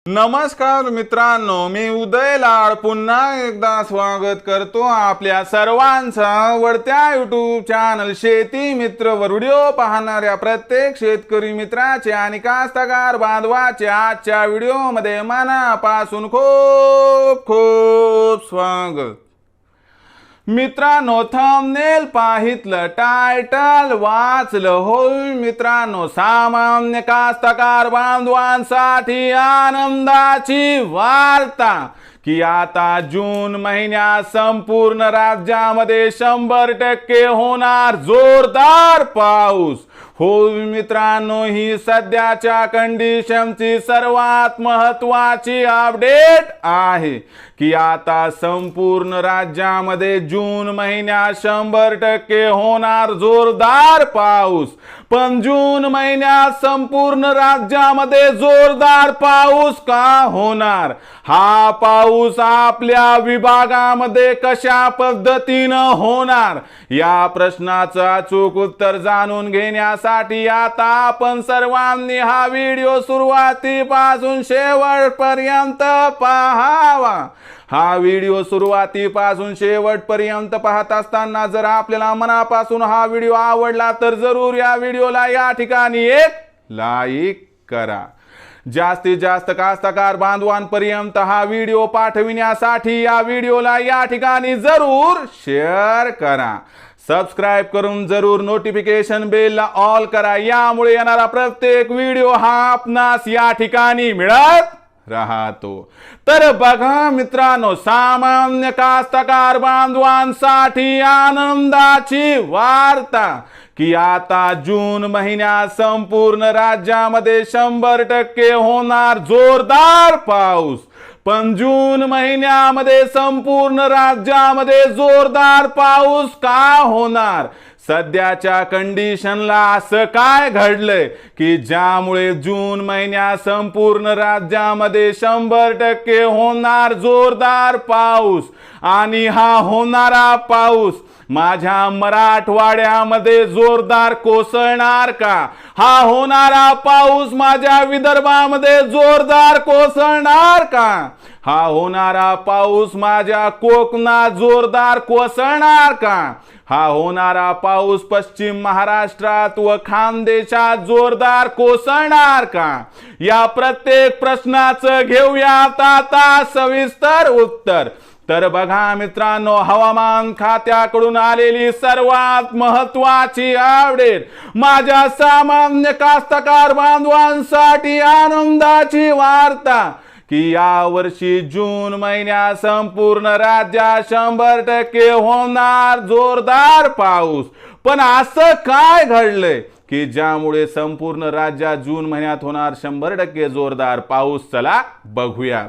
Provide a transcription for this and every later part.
नमस्कार मित्रांनो, मी उदय लाड पुन्हा एकदा स्वागत करतो आपल्या सर्वांचा आवडत्या YouTube चॅनल शेती मित्र वर व्हिडिओ पाहणाऱ्या प्रत्येक शेतकरी मित्राचे आणि कास्तकार बांधवाचे आजच्या व्हिडिओमध्ये मनापासून खूप खूप स्वागत। मित्रांनो, थंबनेल पाहितलं, टायटल वाचलं होय मित्रांनो, सामान्य कास्तकार बांधवांसाठी आनंदाची वार्ता की आता जून महिन्यात संपूर्ण राज्यामध्ये 100% होणार जोरदार पाऊस। हो मित्रांनो, ही सध्याच्या कंडिशनची सर्वात महत्त्वाची अपडेट आहे की आता संपूर्ण राज्यामध्ये जून महिन्यात 100% होणार जोरदार पाऊस। पण जून महिन्यात संपूर्ण राज्यामध्ये जोरदार पाऊस का होणार? हा पाऊस आपल्या विभागामध्ये कशा पद्धतीनं होणार? या प्रश्नाचं अचूक उत्तर जाणून घेण्यासाठी आता आपण सर्वांनी हा व्हिडिओ सुरुवातीपासून शेवटपर्यंत पाहावा। हा व्हिडिओ सुरुवातीपासून शेवटपर्यंत पाहत असताना जर आपल्याला मनापासून हा व्हिडिओ आवडला तर जरूर या व्हिडिओला या ठिकाणी एक लाईक करा। जास्तीत जास्त कास्तकार बांधवांपर्यंत हा व्हिडिओ पाठविण्यासाठी या व्हिडिओला या ठिकाणी जरूर शेअर करा। सबस्क्राइब करून जरूर नोटिफिकेशन बेलला ऑल करा, यामुळे येणारा प्रत्येक व्हिडिओ हा आपणास या ठिकाणी मिळत राहतो। तर बघा मित्रांनो, सामान्य कास्तकार बांधवांसाठी आनंदाची वार्ता की आता जून महिन्यात संपूर्ण राज्यामध्ये 100% होणार जोरदार पाऊस। पण जून महिन्यामध्ये संपूर्ण राज्यामध्ये जोरदार पाऊस का होणार? सध्याच्या कंडिशनला असं काय घडलंय की ज्यामुळे जून महिन्यात संपूर्ण राज्यामध्ये 100% होणार जोरदार पाऊस? आणि हा होणारा पाऊस माझ्या मराठवाड्यामध्ये जोरदार कोसळणार का? हा होणारा पाऊस माझ्या विदर्भामध्ये जोरदार कोसळणार का? हा होणारा पाऊस माझ्या कोकणात जोरदार कोसळणार का? हा होणारा पाऊस पश्चिम महाराष्ट्रात व खानदेशात जोरदार कोसळणार का? या प्रत्येक प्रश्नाचं घेऊयात आता सविस्तर उत्तर। तर बघा मित्रांनो, हवामान खात्याकडून आलेली सर्वात महत्त्वाची अपडेट माझ्या सामान्य कास्तकार बांधवांसाठी आनंदाची वार्ता की या वर्षी जून महिन्यात संपूर्ण राज्यात 100% होणार जोरदार पाऊस। पण असं काय घडलंय की ज्यामुळे संपूर्ण राज्यात जून महिन्यात होणार 100% जोरदार पाऊस? चला बघूया।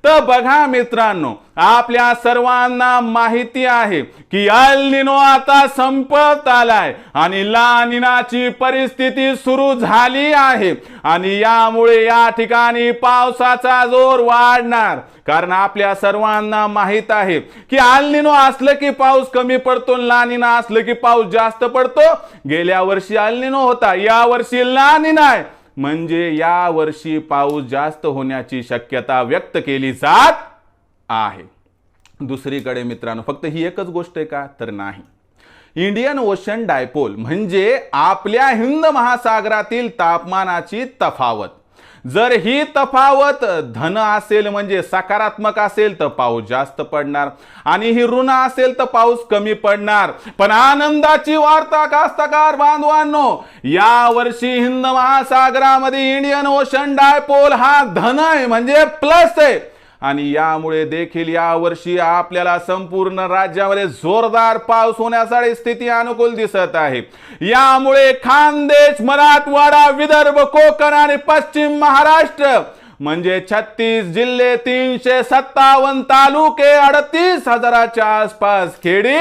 तर बघा मित्रांनो, आपल्या सर्वांना माहिती आहे की एल निनो आता संपत आलाय आणि ला निनाची परिस्थिती सुरू झाली आहे आणि यामुळे या ठिकाणी पावसाचा जोर वाढणार। कारण आपल्या सर्वांना माहित आहे की एल निनो असलं की पाऊस कमी पडतो, ला निना असलं की पाऊस जास्त पडतो। गेल्या वर्षी एल निनो होता, या वर्षी ला निना आहे, म्हणजे या वर्षी पाऊस जास्त होण्याची शक्यता व्यक्त केली जात आहे। दुसरीकडे मित्रांनो, फक्त ही एकच गोष्ट आहे का? तर नाही। इंडियन ओशन डायपोल म्हणजे आपल्या हिंद महासागरातील तापमानाची तफावत, जर ही तफावत धन असेल म्हणजे सकारात्मक असेल तर पाऊस जास्त पडणार आणि ही ऋण असेल तर पाऊस कमी पडणार। पण आनंदाची वार्ता कास्तकार बांधवांनो, या वर्षी हिंद महासागरामध्ये इंडियन ओशन डायपोल हा धन आहे म्हणजे प्लस आहे आणि यामुळे देखील या वर्षी आपल्याला संपूर्ण राज्यामध्ये जोरदार पाऊस होण्यासाठी स्थिती अनुकूल दिसत आहे। यामुळे खानदेश, मराठवाडा, विदर्भ, कोकण आणि पश्चिम महाराष्ट्र म्हणजे 36 जिल्हे, 357 तालुके, 38,000च्या आसपास खेडी,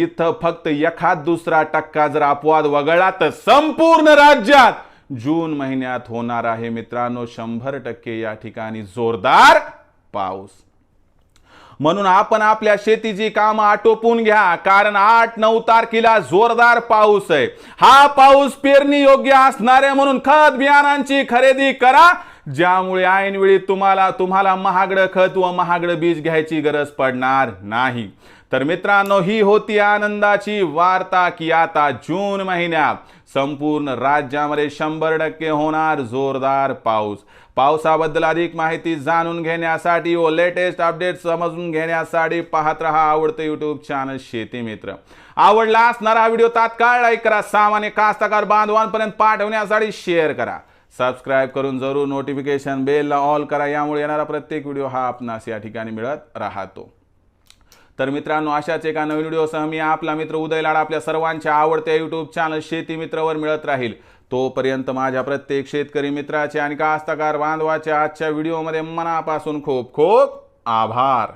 इथं फक्त एखाद दुसरा टक्का जर अपवाद वगळला तर संपूर्ण राज्यात जून महिन्यात होणार आहे मित्रांनो 100% या ठिकाणी जोरदार पाऊस। म्हणून आपण आपल्या शेतीची कामं आटोपून घ्या, कारण 8-9 तारखेला जोरदार पाऊस आहे। हा पाऊस पेरणी योग्य असणार आहे, म्हणून खत बियाणांची खरेदी करा ज्यामुळे ऐनवेळी तुम्हाला महागडं खत व महागडं बीज घ्यायची गरज पडणार नाही। तर मित्रांनो, ही होती आनंदाची वार्ता की आता जून महिन्यात संपूर्ण राज्यामध्ये 100% होणार जोरदार पाऊस। पावसाबद्दल अधिक माहिती जाणून घेण्यासाठी व लेटेस्ट अपडेट समजून घेण्यासाठी पाहत रहा आवडतं यूट्यूब चॅनल शेती मित्र। आवडला असणारा व्हिडिओ तात्काळ लाईक करा, सामान्य कास्तकार बांधवांपर्यंत पाठवण्यासाठी शेअर करा, सबस्क्राइब करून जरूर नोटिफिकेशन बेलला ऑल करा, यामुळे येणारा प्रत्येक व्हिडिओ हा आपणास या ठिकाणी मिळत राहतो। तर मित्रांनो, अशाच एका नवीन व्हिडिओसह मी आपला मित्र उदय लाड आपल्या सर्वांच्या आवडत्या यूट्यूब चॅनल शेती मित्रवर मिळत राहील। तोपर्यंत माझ्या प्रत्येक शेतकरी मित्राचे आणि कास्तकार बांधवाच्या आजच्या व्हिडिओमध्ये मनापासून खूप खूप आभार।